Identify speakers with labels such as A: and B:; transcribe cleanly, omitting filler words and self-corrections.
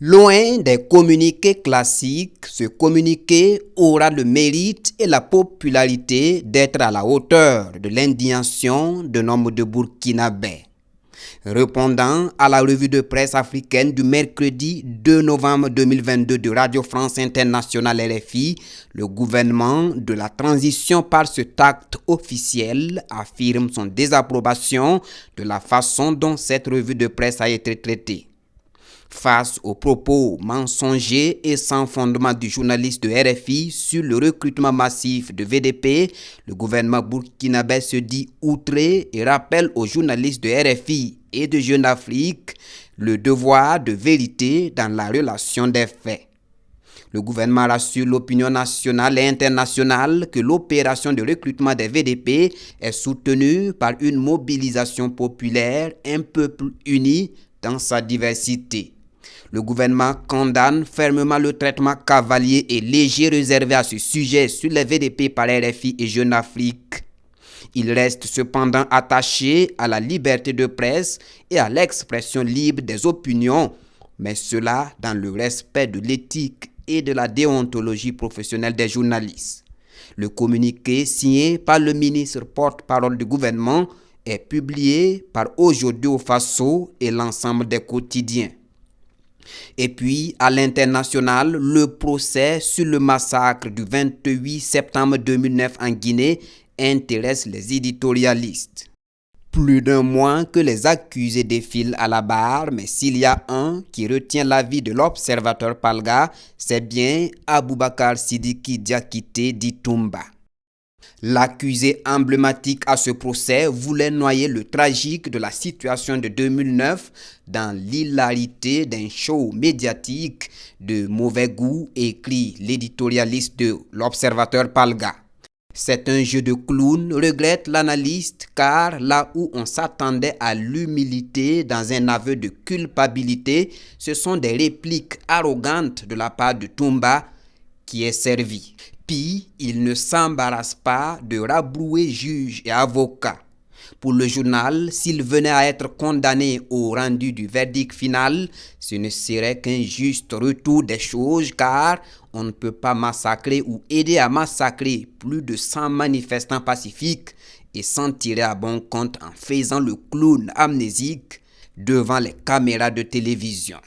A: Loin des communiqués classiques, ce communiqué aura le mérite et la popularité d'être à la hauteur de l'indignation de nombre de Burkinabés. Répondant à la revue de presse africaine du mercredi 2 novembre 2022 de Radio France Internationale RFI, le gouvernement de la transition par cet acte officiel affirme son désapprobation de la façon dont cette revue de presse a été traitée. Face aux propos mensongers et sans fondement du journaliste de RFI sur le recrutement massif de VDP, le gouvernement burkinabé se dit outré et rappelle aux journalistes de RFI et de Jeune Afrique le devoir de vérité dans la relation des faits. Le gouvernement rassure l'opinion nationale et internationale que l'opération de recrutement des VDP est soutenue par une mobilisation populaire, un peuple uni dans sa diversité. Le gouvernement condamne fermement le traitement cavalier et léger réservé à ce sujet sur les VDP par RFI et Jeune Afrique. Il reste cependant attaché à la liberté de presse et à l'expression libre des opinions, mais cela dans le respect de l'éthique et de la déontologie professionnelle des journalistes. Le communiqué signé par le ministre porte-parole du gouvernement est publié par Aujourd'hui Faso et l'ensemble des quotidiens. Et puis, à l'international, le procès sur le massacre du 28 septembre 2009 en Guinée intéresse les éditorialistes. Plus d'un mois que les accusés défilent à la barre, mais s'il y a un qui retient l'avis de l'observateur Palga, c'est bien Aboubacar Sidiki Diakité dit Toumba. L'accusé emblématique à ce procès voulait noyer le tragique de la situation de 2009 dans l'hilarité d'un show médiatique de mauvais goût, écrit l'éditorialiste de l'Observateur Palga. C'est un jeu de clown, regrette l'analyste, car là où on s'attendait à l'humilité dans un aveu de culpabilité, ce sont des répliques arrogantes de la part de Toumba qui est servi. Puis, il ne s'embarrasse pas de rabrouer juges et avocats. Pour le journal, s'il venait à être condamné au rendu du verdict final, ce ne serait qu'un juste retour des choses, car on ne peut pas massacrer ou aider à massacrer plus de 100 manifestants pacifiques et s'en tirer à bon compte en faisant le clown amnésique devant les caméras de télévision.